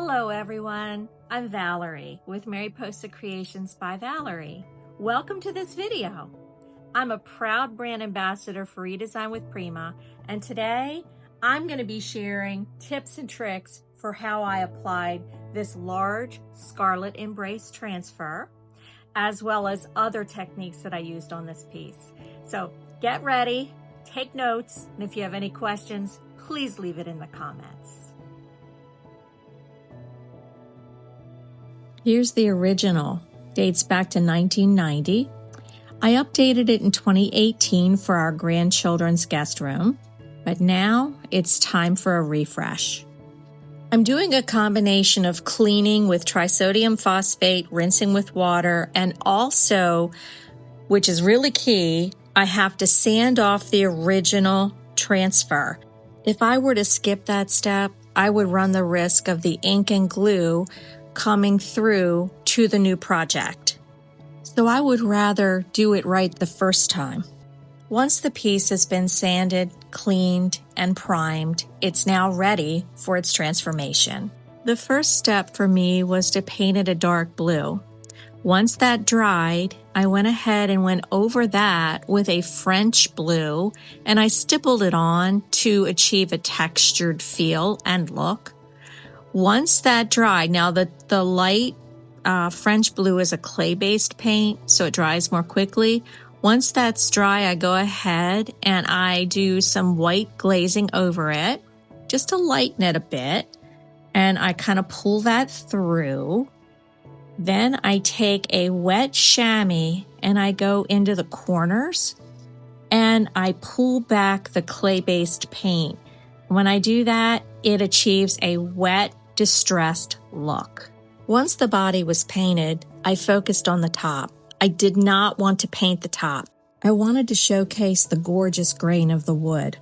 Hello everyone, I'm Valerie with Mariposa Creations by Valerie. Welcome to this video. I'm a proud brand ambassador for Redesign with Prima, and today I'm going to be sharing tips and tricks for how I applied this large Scarlet Embrace transfer, as well as other techniques that I used on this piece. So get ready, take notes, and if you have any questions, please leave it in the comments. Here's the original. Dates back to 1990. I updated it in 2018 for our grandchildren's guest room, but now it's time for a refresh. I'm doing a combination of cleaning with trisodium phosphate, rinsing with water, and also, which is really key, I have to sand off the original transfer. If I were to skip that step, I would run the risk of the ink and glue coming through to the new project. So I would rather do it right the first time. Once the piece has been sanded, cleaned, and primed, it's now ready for its transformation. The first step for me was to paint it a dark blue. Once that dried, I went ahead and went over that with a French blue, and I stippled it on to achieve a textured feel and look. Once that dried, now the light French blue is a clay-based paint, so it dries more quickly. Once that's dry, I go ahead and I do some white glazing over it, just to lighten it a bit, and I kind of pull that through. Then I take a wet chamois and I go into the corners and I pull back the clay-based paint. When I do that, it achieves a wet, distressed look. Once the body was painted, I focused on the top. I did not want to paint the top. I wanted to showcase the gorgeous grain of the wood.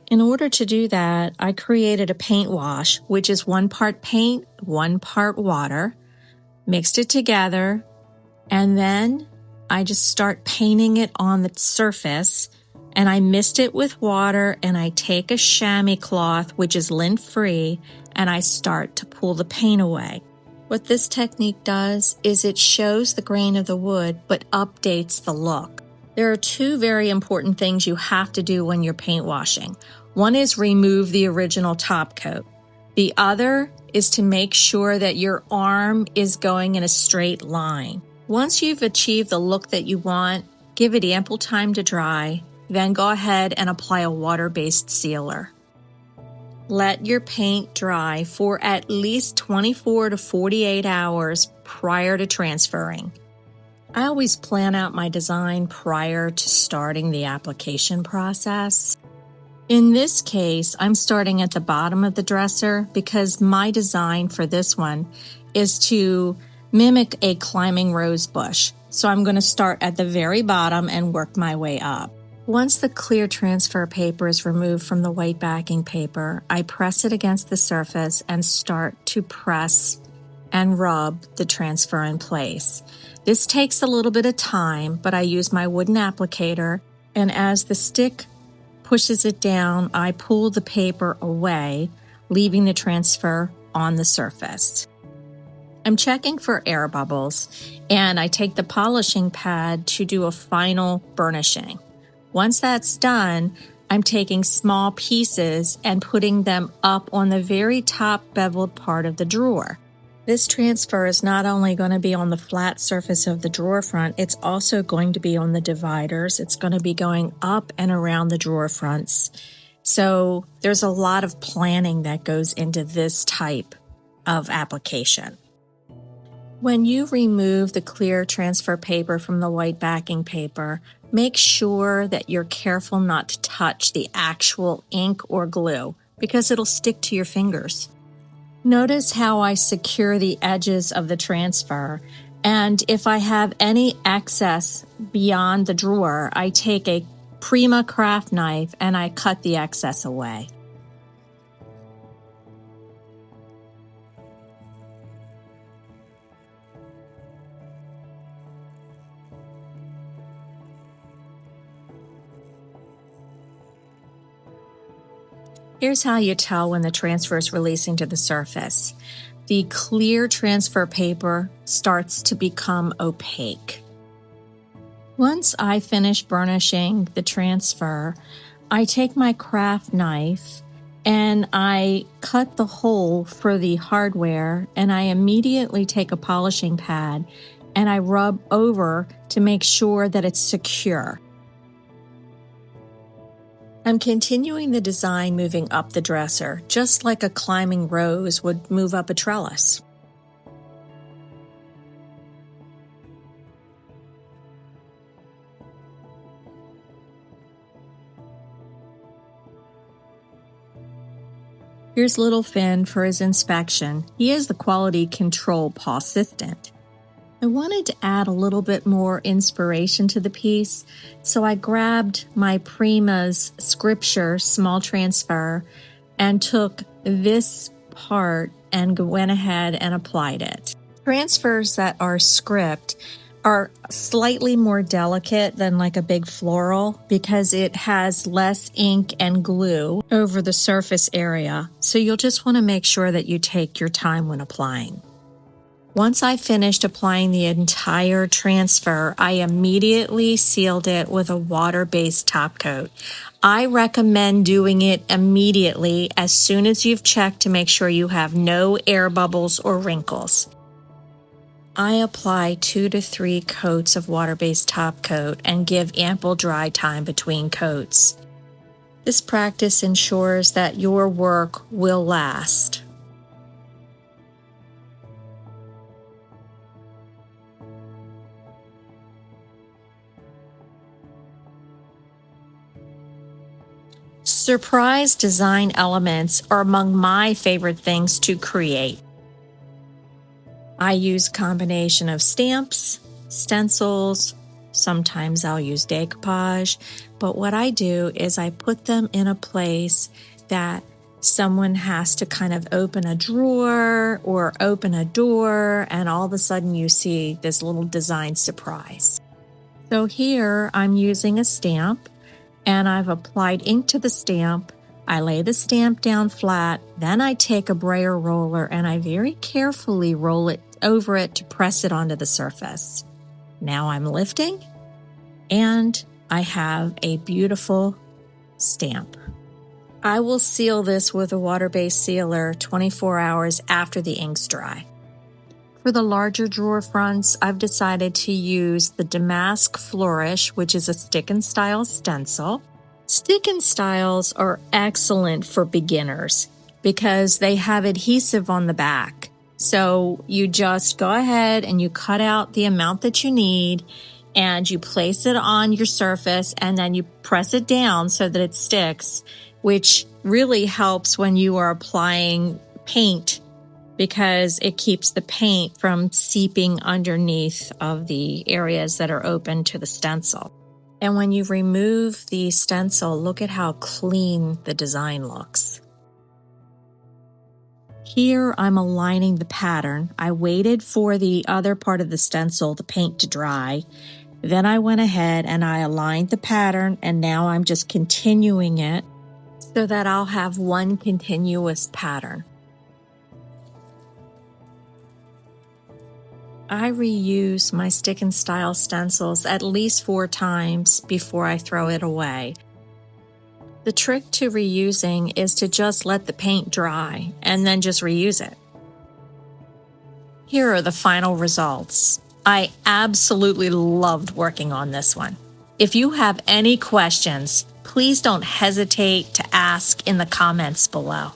In order to do that, I created a paint wash, which is 1 part paint, 1 part water, mixed it together, and then I just start painting it on the surface, and I mist it with water, and I take a chamois cloth, which is lint-free, and I start to pull the paint away. What this technique does is it shows the grain of the wood, but updates the look. There are 2 very important things you have to do when you're paint washing. One is remove the original top coat. The other is to make sure that your arm is going in a straight line. Once you've achieved the look that you want, give it ample time to dry, then go ahead and apply a water-based sealer. Let your paint dry for at least 24 to 48 hours prior to transferring. I always plan out my design prior to starting the application process. In this case, I'm starting at the bottom of the dresser because my design for this one is to mimic a climbing rose bush. So I'm going to start at the very bottom and work my way up. Once the clear transfer paper is removed from the white backing paper, I press it against the surface and start to press and rub the transfer in place. This takes a little bit of time, but I use my wooden applicator, and as the stick pushes it down, I pull the paper away, leaving the transfer on the surface. I'm checking for air bubbles, and I take the polishing pad to do a final burnishing. Once that's done, I'm taking small pieces and putting them up on the very top beveled part of the drawer. This transfer is not only going to be on the flat surface of the drawer front, it's also going to be on the dividers. It's going to be going up and around the drawer fronts. So there's a lot of planning that goes into this type of application. When you remove the clear transfer paper from the white backing paper, make sure that you're careful not to touch the actual ink or glue because it'll stick to your fingers. Notice how I secure the edges of the transfer, and if I have any excess beyond the drawer, I take a Prima craft knife and I cut the excess away. Here's how you tell when the transfer is releasing to the surface. the clear transfer paper starts to become opaque. Once I finish burnishing the transfer, I take my craft knife and I cut the hole for the hardware, and I immediately take a polishing pad and I rub over to make sure that it's secure. I'm continuing the design moving up the dresser, just like a climbing rose would move up a trellis. Here's little Finn for his inspection. He is the quality control paw assistant. I wanted to add a little bit more inspiration to the piece, so I grabbed my Prima's Scripture small transfer and took this part and went ahead and applied it. Transfers that are script are slightly more delicate than like a big floral because it has less ink and glue over the surface area, so you'll just want to make sure that you take your time when applying. Once I finished applying the entire transfer, I immediately sealed it with a water-based top coat. I recommend doing it immediately as soon as you've checked to make sure you have no air bubbles or wrinkles. I apply 2 to 3 coats of water-based top coat and give ample dry time between coats. This practice ensures that your work will last. Surprise design elements are among my favorite things to create. I use a combination of stamps, stencils, sometimes I'll use decoupage, but what I do is I put them in a place that someone has to kind of open a drawer or open a door, and all of a sudden you see this little design surprise. So here I'm using a stamp, and I've applied ink to the stamp. I lay the stamp down flat, then I take a brayer roller and I very carefully roll it over it to press it onto the surface. Now I'm lifting, and I have a beautiful stamp. I will seal this with a water-based sealer 24 hours after the ink's dry. For the larger drawer fronts, I've decided to use the Damask Flourish, which is a stick and style stencil. Stick and styles are excellent for beginners because they have adhesive on the back. So you just go ahead and you cut out the amount that you need and you place it on your surface and then you press it down so that it sticks, which really helps when you are applying paint because it keeps the paint from seeping underneath of the areas that are open to the stencil. And when you remove the stencil, look at how clean the design looks. Here I'm aligning the pattern. I waited for the other part of the stencil, the paint, to dry. Then I went ahead and I aligned the pattern, and now I'm just continuing it so that I'll have one continuous pattern. I reuse my stick and style stencils at least 4 times before I throw it away. The trick to reusing is to just let the paint dry and then just reuse it. Here are the final results. I absolutely loved working on this one. If you have any questions, please don't hesitate to ask in the comments below.